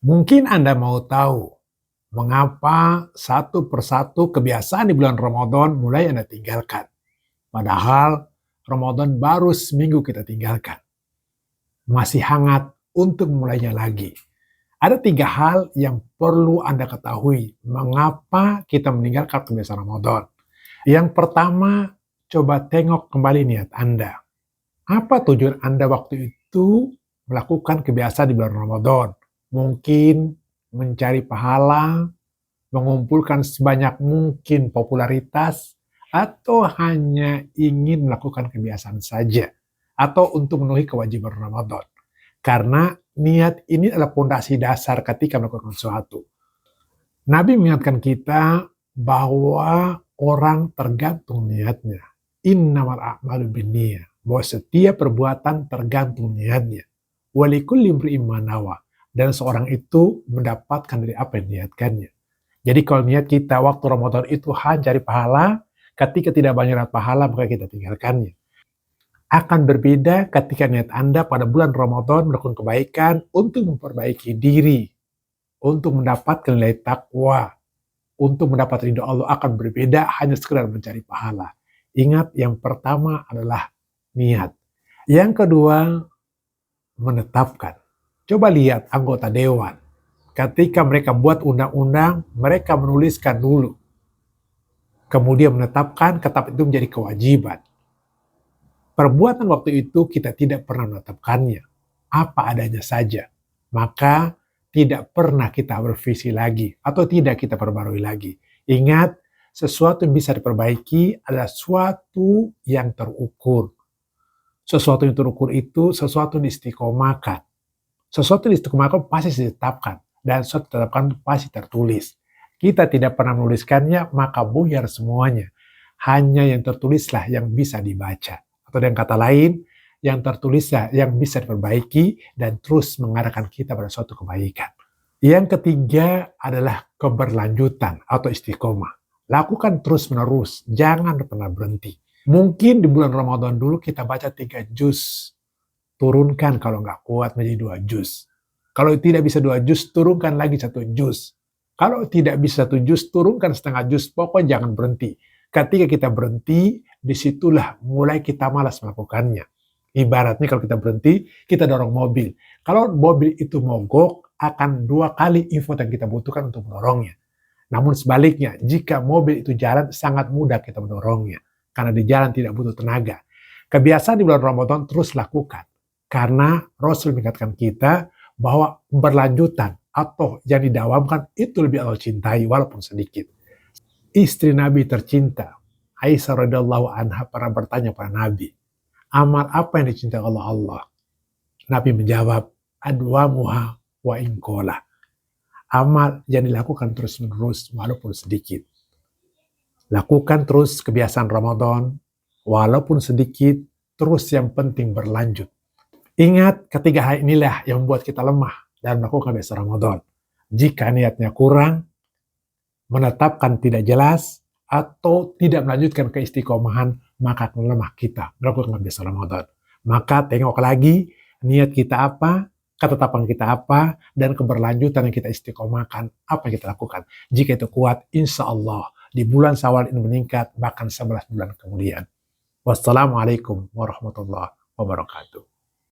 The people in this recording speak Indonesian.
Mungkin Anda mau tahu mengapa satu persatu kebiasaan di bulan Ramadan mulai Anda tinggalkan. Padahal Ramadan baru seminggu kita tinggalkan. Masih hangat untuk mulainya lagi. Ada 3 hal yang perlu Anda ketahui mengapa kita meninggalkan kebiasaan Ramadan. Yang pertama, coba tengok kembali niat Anda. Apa tujuan Anda waktu itu melakukan kebiasaan di bulan Ramadan? Mungkin mencari pahala, mengumpulkan sebanyak mungkin popularitas, atau hanya ingin melakukan kebiasaan saja, atau untuk memenuhi kewajiban Ramadan. Karena niat ini adalah fondasi dasar ketika melakukan sesuatu. Nabi mengingatkan kita bahwa orang tergantung niatnya. Innamal a'malu binniyah. Bahwa setiap perbuatan tergantung niatnya. Walikulli imri'in ma nawa. Dan seorang itu mendapatkan dari apa yang diniatkannya. Jadi kalau niat kita waktu Ramadan itu hanya cari pahala, ketika tidak banyak pahala maka kita tinggalkannya. Akan berbeda ketika niat Anda pada bulan Ramadan melakukan kebaikan untuk memperbaiki diri, untuk mendapatkan nilai takwa, untuk mendapat ridho Allah akan berbeda hanya sekedar mencari pahala. Ingat, yang pertama adalah niat. Yang kedua, menetapkan. Coba lihat anggota dewan. Ketika mereka buat undang-undang, mereka menuliskan dulu. Kemudian menetapkan, ketap itu menjadi kewajiban. Perbuatan waktu itu kita tidak pernah menetapkannya. Apa adanya saja. Maka tidak pernah kita bervisi lagi. Atau tidak kita perbarui lagi. Ingat, sesuatu yang bisa diperbaiki adalah sesuatu yang terukur. Sesuatu yang terukur itu sesuatu yang diistiqomahkan. Sesuatu yang diistiqomahkan pasti ditetapkan. Dan sesuatu yang ditetapkan pasti tertulis. Kita tidak pernah menuliskannya, maka buyar semuanya. Hanya yang tertulislah yang bisa dibaca. Atau dengan kata lain, yang tertulislah yang bisa diperbaiki dan terus mengarahkan kita pada suatu kebaikan. Yang ketiga adalah keberlanjutan atau istiqomah. Lakukan terus-menerus, jangan pernah berhenti. Mungkin di bulan Ramadan dulu kita baca 3 juz. Turunkan kalau nggak kuat menjadi 2 juz. Kalau tidak bisa 2 juz, turunkan lagi 1 juz. Kalau tidak bisa 1 juz, turunkan setengah juz. Pokoknya jangan berhenti. Ketika kita berhenti, disitulah mulai kita malas melakukannya. Ibaratnya kalau kita berhenti, kita dorong mobil. Kalau mobil itu mogok, akan 2 kali effort yang kita butuhkan untuk mendorongnya. Namun sebaliknya, jika mobil itu jalan, sangat mudah kita mendorongnya. Karena di jalan tidak butuh tenaga. Kebiasaan di bulan Ramadan terus lakukan. Karena Rasul mengingatkan kita bahwa berlanjutan atau yang didawamkan itu lebih Allah cintai walaupun sedikit. Istri Nabi tercinta, Aisyah radhiyallahu anha pernah bertanya pada Nabi, amal apa yang dicintai Allah? Nabi menjawab, adwamuha wa inqala. Amal yang dilakukan terus-menerus walaupun sedikit. Lakukan terus kebiasaan Ramadan, walaupun sedikit, terus yang penting berlanjut. Ingat, ketiga hal inilah yang membuat kita lemah dalam melakukan kebiasaan Ramadan. Jika niatnya kurang, menetapkan tidak jelas, atau tidak melanjutkan keistiqomahan, maka akan lemah kita melakukan kebiasaan Ramadan. Maka tengok lagi niat kita apa, ketetapan kita apa, dan keberlanjutan yang kita istiqomahkan, apa yang kita lakukan. Jika itu kuat, insya Allah di bulan Syawal ini meningkat, bahkan 11 bulan kemudian. Wassalamualaikum warahmatullahi wabarakatuh.